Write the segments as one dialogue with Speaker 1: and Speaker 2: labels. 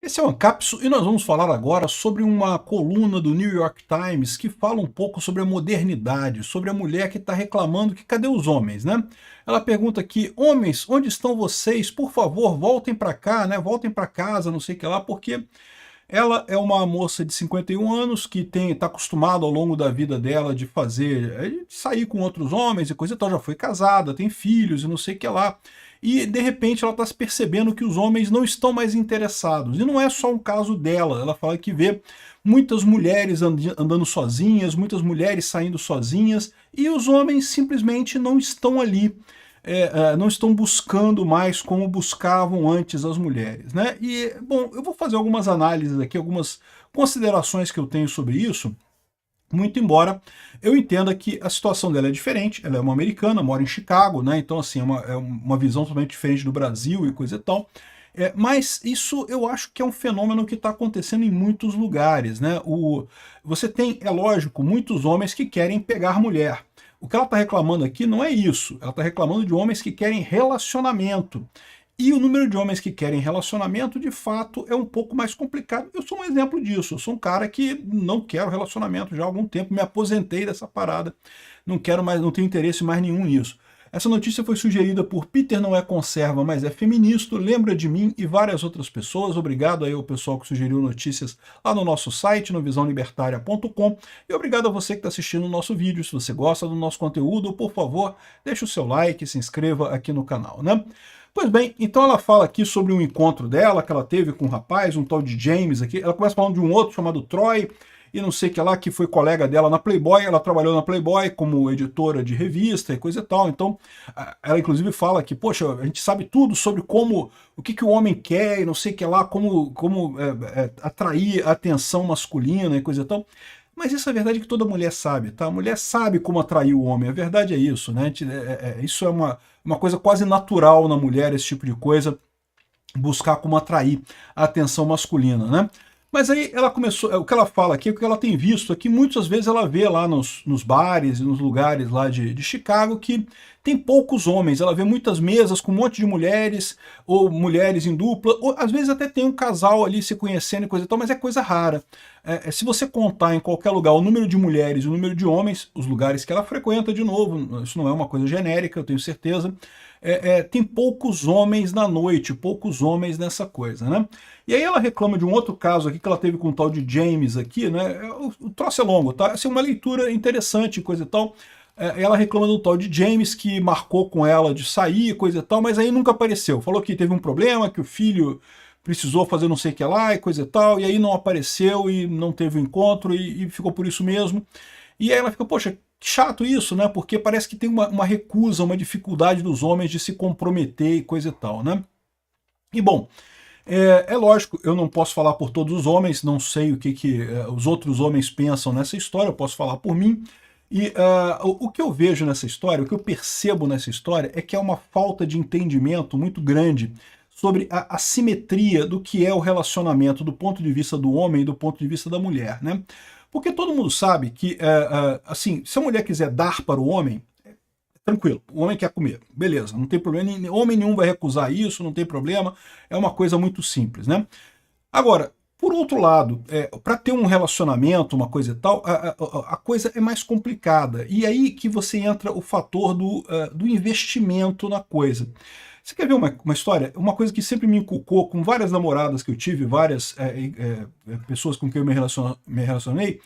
Speaker 1: Esse é o Ancapso e nós vamos falar agora sobre uma coluna do New York Times que fala um pouco sobre a modernidade, sobre a mulher que está reclamando que cadê os homens, né? Ela pergunta aqui, homens, onde estão vocês? Por favor, voltem para cá, né? Voltem para casa, não sei o que lá, porque ela é uma moça de 51 anos que está acostumada ao longo da vida dela de de sair com outros homens e coisa e tal, já foi casada, tem filhos e não sei o que lá. E de repente ela está se percebendo que os homens não estão mais interessados. E não é só um caso dela, ela fala que vê muitas mulheres andando sozinhas, muitas mulheres saindo sozinhas, e os homens simplesmente não estão ali. Não estão buscando mais como buscavam antes as mulheres, né? E, bom, eu vou fazer algumas análises aqui, algumas considerações que eu tenho sobre isso, muito embora eu entenda que a situação dela é diferente, ela é uma americana, mora em Chicago, né? Então, assim, é uma visão totalmente diferente do Brasil e coisa e tal. Mas isso eu acho que é um fenômeno que está acontecendo em muitos lugares, né? Você tem, é lógico, muitos homens que querem pegar mulher. O que ela está reclamando aqui não é isso, ela está reclamando de homens que querem relacionamento. E o número de homens que querem relacionamento, de fato, é um pouco mais complicado. Eu sou um exemplo disso, eu sou um cara que não quero relacionamento já há algum tempo, me aposentei dessa parada, não quero mais, não tenho interesse mais nenhum nisso. Essa notícia foi sugerida por Peter Não É Conserva, mas é feminista, lembra de mim e várias outras pessoas. Obrigado aí ao pessoal que sugeriu notícias lá no nosso site, no visãolibertaria.com. E obrigado a você que está assistindo o nosso vídeo. Se você gosta do nosso conteúdo, por favor, deixe o seu like, se inscreva aqui no canal, né? Pois bem, então ela fala aqui sobre um encontro dela, que ela teve com um rapaz, um tal de James aqui. Ela começa falando de um outro chamado Troy, e não sei o que lá, que foi colega dela na Playboy, ela trabalhou na Playboy como editora de revista e coisa e tal, então ela inclusive fala que, poxa, a gente sabe tudo sobre o que o homem quer e não sei o que lá, como atrair a atenção masculina e coisa e tal. Mas isso é verdade que toda mulher sabe, tá? A mulher sabe como atrair o homem, a verdade é isso, né? Isso é uma coisa quase natural na mulher, esse tipo de coisa, buscar como atrair a atenção masculina, né? Mas aí ela começou, o que ela fala aqui, o que ela tem visto aqui, muitas vezes ela vê lá nos bares e nos lugares lá de Chicago que tem poucos homens, ela vê muitas mesas com um monte de mulheres, ou mulheres em dupla, ou às vezes até tem um casal ali se conhecendo e coisa e tal, mas é coisa rara. Se você contar em qualquer lugar o número de mulheres e o número de homens, os lugares que ela frequenta, de novo, isso não é uma coisa genérica, eu tenho certeza, tem poucos homens na noite, poucos homens nessa coisa, né? E aí ela reclama de um outro caso aqui que ela teve com o tal de James aqui, né? O troço é longo, tá? Assim, uma leitura interessante, coisa e tal. Ela reclama do tal de James que marcou com ela de sair, coisa e tal, mas aí nunca apareceu. Falou que teve um problema, que o filho precisou fazer não sei o que lá e coisa e tal, e aí não apareceu e não teve o encontro e ficou por isso mesmo. E aí ela fica, poxa, chato isso, né? Porque parece que tem uma recusa, uma dificuldade dos homens de se comprometer e coisa e tal, né? E bom, é lógico, eu não posso falar por todos os homens, não sei o que os outros homens pensam nessa história, eu posso falar por mim. E o que eu vejo nessa história, o que eu percebo nessa história é que é uma falta de entendimento muito grande sobre a simetria do que é o relacionamento do ponto de vista do homem e do ponto de vista da mulher, né? Porque todo mundo sabe que, assim, se a mulher quiser dar para o homem, tranquilo, o homem quer comer, beleza, não tem problema, homem nenhum vai recusar isso, não tem problema, é uma coisa muito simples, né? Agora, por outro lado, para ter um relacionamento, uma coisa e tal, a coisa é mais complicada, e aí que você entra o fator do investimento na coisa. Você quer ver uma história? Uma coisa que sempre me inculcou, com várias namoradas que eu tive, várias pessoas com quem eu me relacionei,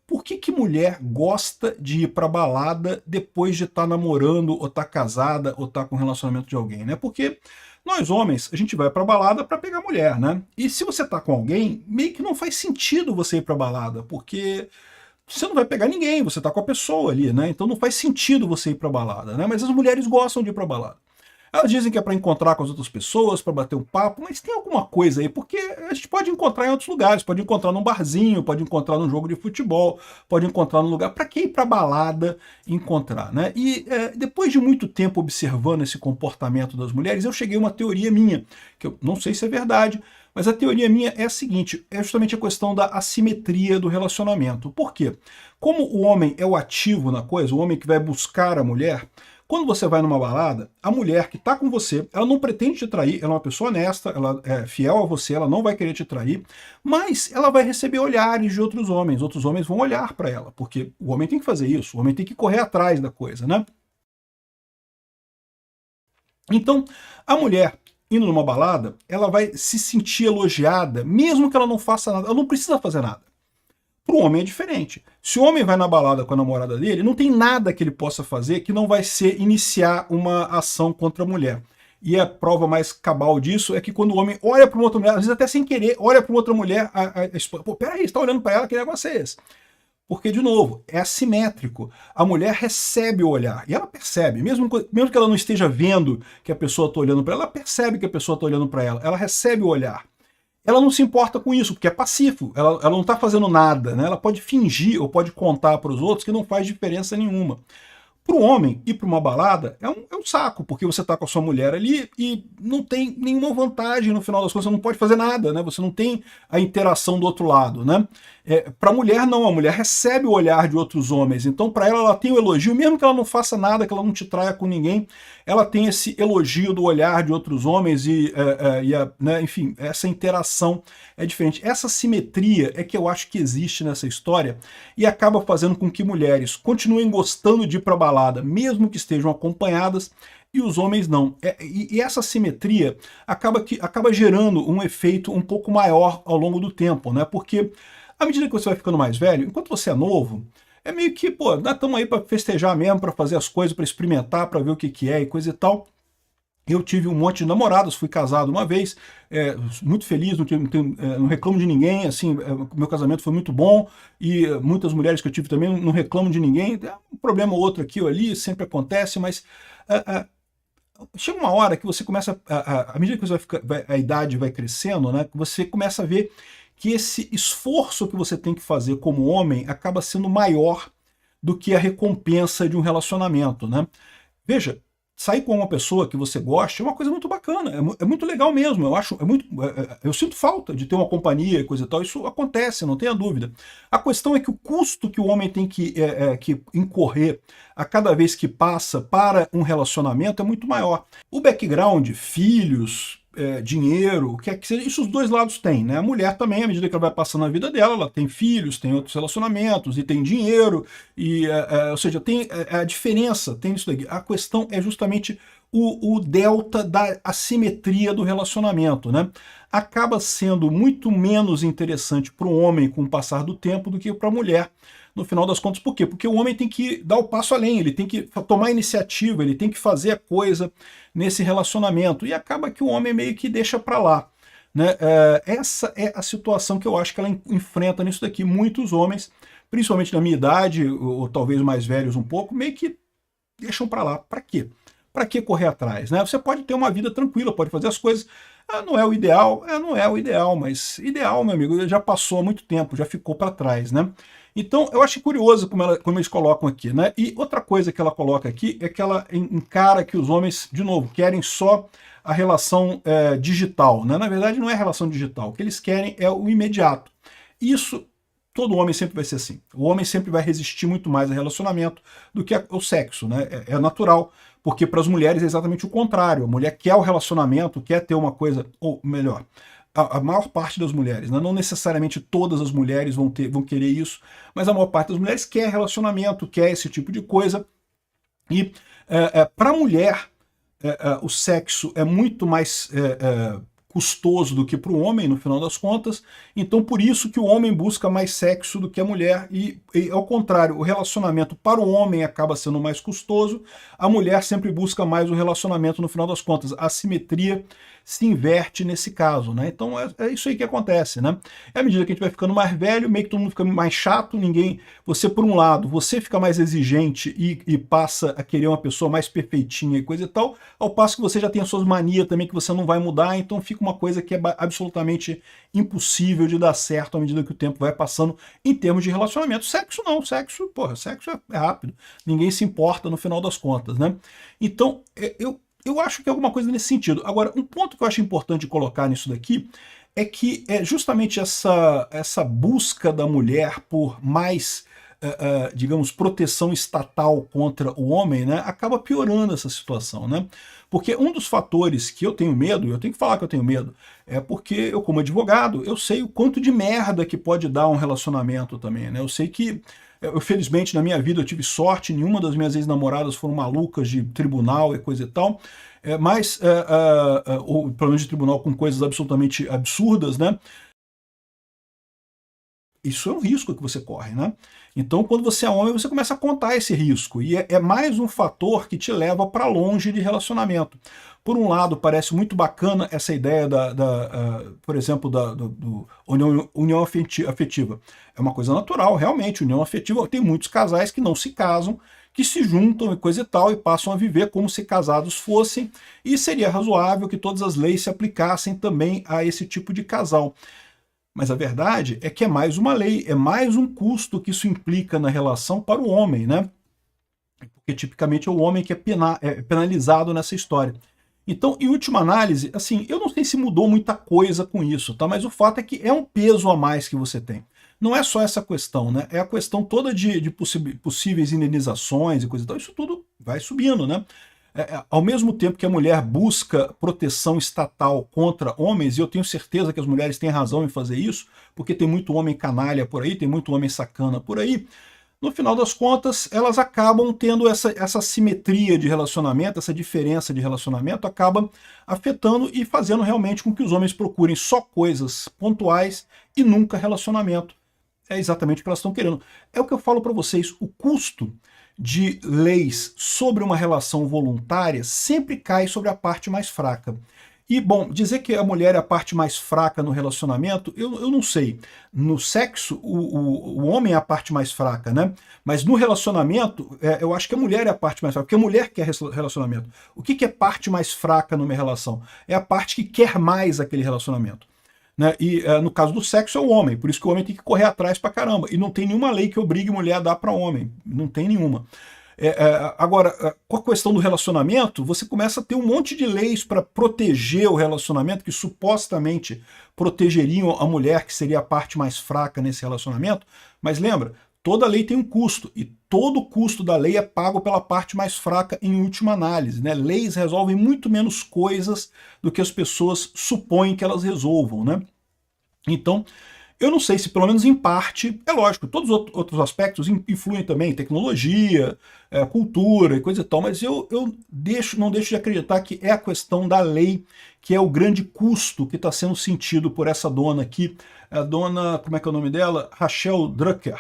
Speaker 1: por que mulher gosta de ir pra balada depois de estar namorando, ou estar casada, ou estar com relacionamento de alguém, né? Porque nós homens, a gente vai pra balada pra pegar mulher, né? E se você tá com alguém, meio que não faz sentido você ir pra balada, porque você não vai pegar ninguém, você tá com a pessoa ali, né? Então não faz sentido você ir pra balada, né? Mas as mulheres gostam de ir pra balada. Elas dizem que é para encontrar com as outras pessoas, para bater um papo, mas tem alguma coisa aí, porque a gente pode encontrar em outros lugares, pode encontrar num barzinho, pode encontrar num jogo de futebol, pode encontrar num lugar, para que ir para balada encontrar, né? E depois de muito tempo observando esse comportamento das mulheres, eu cheguei a uma teoria minha, que eu não sei se é verdade, mas a teoria minha é a seguinte, é justamente a questão da assimetria do relacionamento. Por quê? Como o homem é o ativo na coisa, o homem que vai buscar a mulher, Quando você vai numa balada, a mulher que está com você, ela não pretende te trair, ela é uma pessoa honesta, ela é fiel a você, ela não vai querer te trair, mas ela vai receber olhares de outros homens vão olhar para ela, porque o homem tem que fazer isso, o homem tem que correr atrás da coisa, né? Então, a mulher indo numa balada, ela vai se sentir elogiada, mesmo que ela não faça nada, ela não precisa fazer nada. Para o homem é diferente. Se o homem vai na balada com a namorada dele, não tem nada que ele possa fazer que não vai ser iniciar uma ação contra a mulher. E a prova mais cabal disso é que quando o homem olha para uma outra mulher, às vezes até sem querer, olha para uma outra mulher, a esposa, pô, peraí, você está olhando para ela, que negócio é esse? Porque, de novo, é assimétrico. A mulher recebe o olhar, e ela percebe, mesmo que ela não esteja vendo que a pessoa está olhando para ela, ela percebe que a pessoa está olhando para ela, ela recebe o olhar. Ela não se importa com isso, porque é passivo, ela não está fazendo nada, né? Ela pode fingir ou pode contar para os outros que não faz diferença nenhuma. Para o homem ir para uma balada é um saco, porque você está com a sua mulher ali e não tem nenhuma vantagem no final das contas, você não pode fazer nada, né? Você não tem a interação do outro lado, né? Para a mulher não, a mulher recebe o olhar de outros homens, então para ela tem o elogio, mesmo que ela não faça nada, que ela não te traia com ninguém, ela tem esse elogio do olhar de outros homens né, enfim, essa interação é diferente. Essa simetria é que eu acho que existe nessa história e acaba fazendo com que mulheres continuem gostando de ir para balada, mesmo que estejam acompanhadas, e os homens não. E essa simetria acaba gerando um efeito um pouco maior ao longo do tempo, né? Porque à medida que você vai ficando mais velho, enquanto você é novo, é meio que, pô, nós estamos aí para festejar mesmo, para fazer as coisas, para experimentar, para ver o que é e coisa e tal. Eu tive um monte de namoradas, fui casado uma vez, muito feliz, não reclamo de ninguém, assim, meu casamento foi muito bom, e muitas mulheres que eu tive também não reclamo de ninguém, um problema ou outro aqui ou ali, sempre acontece, mas chega uma hora que você começa, à medida que a idade vai crescendo, né, você começa a ver que esse esforço que você tem que fazer como homem acaba sendo maior do que a recompensa de um relacionamento, né? Veja, sair com uma pessoa que você gosta é uma coisa muito bacana, é muito legal mesmo, eu acho, eu sinto falta de ter uma companhia e coisa e tal, isso acontece, não tenha dúvida. A questão é que o custo que o homem tem que incorrer a cada vez que passa para um relacionamento é muito maior. O background, filhos, dinheiro, o que é que seja, isso os dois lados têm, né? A mulher também, à medida que ela vai passando a vida dela, ela tem filhos, tem outros relacionamentos, e tem dinheiro, ou seja, tem a diferença, tem isso daqui. A questão é justamente o delta da assimetria do relacionamento, né? Acaba sendo muito menos interessante para o homem com o passar do tempo do que para a mulher, no final das contas. Por quê? Porque o homem tem que dar o passo além, ele tem que tomar a iniciativa, ele tem que fazer a coisa nesse relacionamento, e acaba que o homem meio que deixa para lá, né? Essa é a situação que eu acho que ela enfrenta nisso daqui. Muitos homens, principalmente na minha idade, ou talvez mais velhos um pouco, meio que deixam para lá. Para quê? Para que correr atrás, né? Você pode ter uma vida tranquila, pode fazer as coisas. Não é o ideal? Não é o ideal, mas ideal, meu amigo, já passou há muito tempo, já ficou para trás, né? Então, eu acho curioso como eles colocam aqui, né? E outra coisa que ela coloca aqui é que ela encara que os homens, de novo, querem só a relação digital, né? Na verdade, não é relação digital. O que eles querem é o imediato. Isso, todo homem sempre vai ser assim. O homem sempre vai resistir muito mais a relacionamento do que o sexo, né? É natural, porque para as mulheres é exatamente o contrário. A mulher quer o relacionamento, quer ter uma coisa, ou melhor, a maior parte das mulheres, né? Não necessariamente todas as mulheres vão querer isso, mas a maior parte das mulheres quer relacionamento, quer esse tipo de coisa. E para a mulher, o sexo é muito mais custoso do que para o homem, no final das contas. Então, por isso que o homem busca mais sexo do que a mulher, e ao contrário, o relacionamento para o homem acaba sendo mais custoso, a mulher sempre busca mais o relacionamento, no final das contas. A assimetria se inverte nesse caso, né? Então é isso aí que acontece, né? À medida que a gente vai ficando mais velho, meio que todo mundo fica mais chato, você, por um lado, você fica mais exigente e passa a querer uma pessoa mais perfeitinha e coisa e tal, ao passo que você já tem as suas manias também que você não vai mudar, então fica uma coisa que é absolutamente impossível de dar certo à medida que o tempo vai passando em termos de relacionamento. Sexo não, sexo é rápido, ninguém se importa no final das contas, né? Então, eu acho que é alguma coisa nesse sentido. Agora, um ponto que eu acho importante colocar nisso daqui é que é justamente essa busca da mulher por mais digamos, proteção estatal contra o homem, né, acaba piorando essa situação, né? Porque um dos fatores que eu tenho medo, e eu tenho que falar que eu tenho medo, é porque eu, como advogado, eu sei o quanto de merda que pode dar um relacionamento também, né? Eu sei que, felizmente, na minha vida eu tive sorte, nenhuma das minhas ex-namoradas foram malucas de tribunal e coisa e tal, ou pelo menos de tribunal com coisas absolutamente absurdas, né? Isso é um risco que você corre, né? Então, quando você é homem, você começa a contar esse risco. E é mais um fator que te leva para longe de relacionamento. Por um lado, parece muito bacana essa ideia por exemplo, do união afetiva. É uma coisa natural, realmente. União afetiva, tem muitos casais que não se casam, que se juntam e coisa e tal, e passam a viver como se casados fossem, e seria razoável que todas as leis se aplicassem também a esse tipo de casal. Mas a verdade é que é mais uma lei, é mais um custo que isso implica na relação para o homem, né? Porque tipicamente é o homem que é penalizado nessa história. Então, em última análise, assim, eu não sei se mudou muita coisa com isso, tá? Mas o fato é que é um peso a mais que você tem. Não é só essa questão, né? É a questão toda de possíveis indenizações e coisa e tal. Isso tudo vai subindo, né? Ao mesmo tempo que a mulher busca proteção estatal contra homens, e eu tenho certeza que as mulheres têm razão em fazer isso, porque tem muito homem canalha por aí, tem muito homem sacana por aí, no final das contas, elas acabam tendo essa simetria de relacionamento, essa diferença de relacionamento, acaba afetando e fazendo realmente com que os homens procurem só coisas pontuais e nunca relacionamento. É exatamente o que elas estão querendo. É o que eu falo para vocês, o custo de leis sobre uma relação voluntária sempre cai sobre a parte mais fraca. E, bom, dizer que a mulher é a parte mais fraca no relacionamento, eu não sei. No sexo, o homem é a parte mais fraca, né? Mas no relacionamento, eu acho que a mulher é a parte mais fraca, porque a mulher quer relacionamento. O que é parte mais fraca numa relação? É a parte que quer mais aquele relacionamento. Né? E no caso do sexo é o homem, por isso que o homem tem que correr atrás pra caramba. E não tem nenhuma lei que obrigue mulher a dar para homem, não tem nenhuma. Agora, com a questão do relacionamento, você começa a ter um monte de leis para proteger o relacionamento, que supostamente protegeriam a mulher, que seria a parte mais fraca nesse relacionamento, mas lembra, toda lei tem um custo, e todo o custo da lei é pago pela parte mais fraca em última análise. Né? Leis resolvem muito menos coisas do que as pessoas supõem que elas resolvam. Né? Então, eu não sei se, pelo menos em parte, é lógico, todos os outros aspectos influem também, tecnologia, cultura e coisa e tal, mas eu não deixo de acreditar que é a questão da lei que é o grande custo que está sendo sentido por essa dona aqui, a dona, como é que é o nome dela? Rachel Drucker.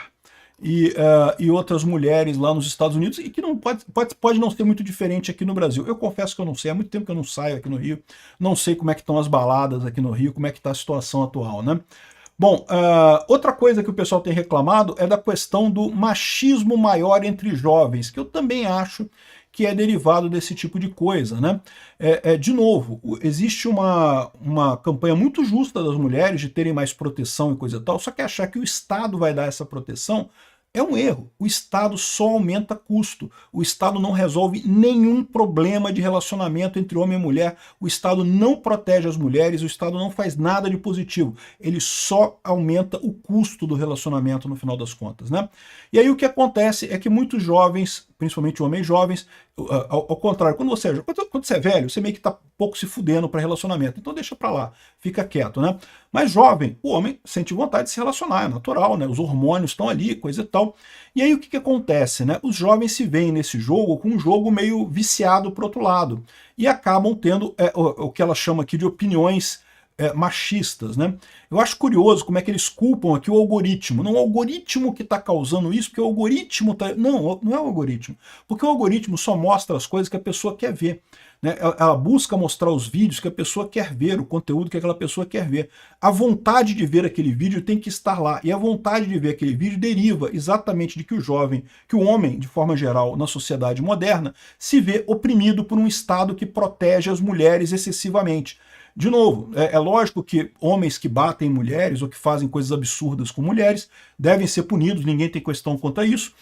Speaker 1: E outras mulheres lá nos Estados Unidos, e que não pode não ser muito diferente aqui no Brasil. Eu confesso que eu não sei, há muito tempo que eu não saio aqui no Rio, não sei como é que estão as baladas aqui no Rio, como é que está a situação atual, né? Bom, outra coisa que o pessoal tem reclamado é da questão do machismo maior entre jovens, que eu também acho que é derivado desse tipo de coisa, né? De novo, existe uma campanha muito justa das mulheres de terem mais proteção e coisa e tal, só que achar que o Estado vai dar essa proteção é um erro. O Estado só aumenta custo. O Estado não resolve nenhum problema de relacionamento entre homem e mulher. O Estado não protege as mulheres, o Estado não faz nada de positivo. Ele só aumenta o custo do relacionamento no final das contas, né? E aí o que acontece é que muitos jovens, principalmente homens jovens, ao contrário, quando você é velho, você meio que tá pouco se fudendo para relacionamento. Então deixa para lá, fica quieto, né? Mas jovem, o homem sente vontade de se relacionar, é natural, né? Os hormônios estão ali, coisa e tal. E aí o que acontece, né? Os jovens se veem nesse jogo com um jogo meio viciado pro outro lado. E acabam tendo o que ela chama aqui de opiniões machistas, né? Eu acho curioso como é que eles culpam aqui o algoritmo. Não o algoritmo que está causando isso, porque o algoritmo tá... Não é o algoritmo. Porque o algoritmo só mostra as coisas que a pessoa quer ver. Né? Ela busca mostrar os vídeos que a pessoa quer ver, o conteúdo que aquela pessoa quer ver. A vontade de ver aquele vídeo tem que estar lá. E a vontade de ver aquele vídeo deriva exatamente de que o jovem, que o homem, de forma geral, na sociedade moderna, se vê oprimido por um Estado que protege as mulheres excessivamente. De novo, é lógico que homens que batem mulheres ou que fazem coisas absurdas com mulheres devem ser punidos, ninguém tem questão quanto a isso,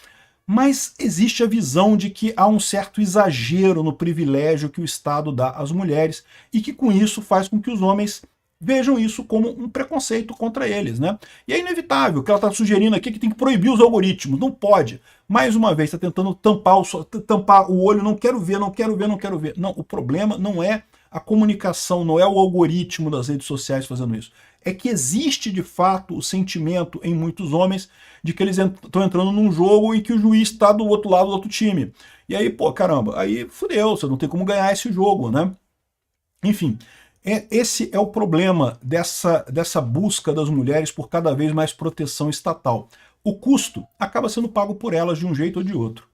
Speaker 1: mas existe a visão de que há um certo exagero no privilégio que o Estado dá às mulheres e que com isso faz com que os homens vejam isso como um preconceito contra eles, né? E é inevitável, o que ela está sugerindo aqui é que tem que proibir os algoritmos, não pode. Mais uma vez, está tentando tampar o olho, não quero ver, não quero ver, não quero ver. Não, o problema não é a comunicação, não é o algoritmo das redes sociais fazendo isso. É que existe, de fato, o sentimento em muitos homens de que eles estão entrando num jogo em que o juiz está do outro lado do outro time. E aí, pô, caramba, aí fudeu, você não tem como ganhar esse jogo, né? Enfim, esse é o problema dessa busca das mulheres por cada vez mais proteção estatal. O custo acaba sendo pago por elas de um jeito ou de outro.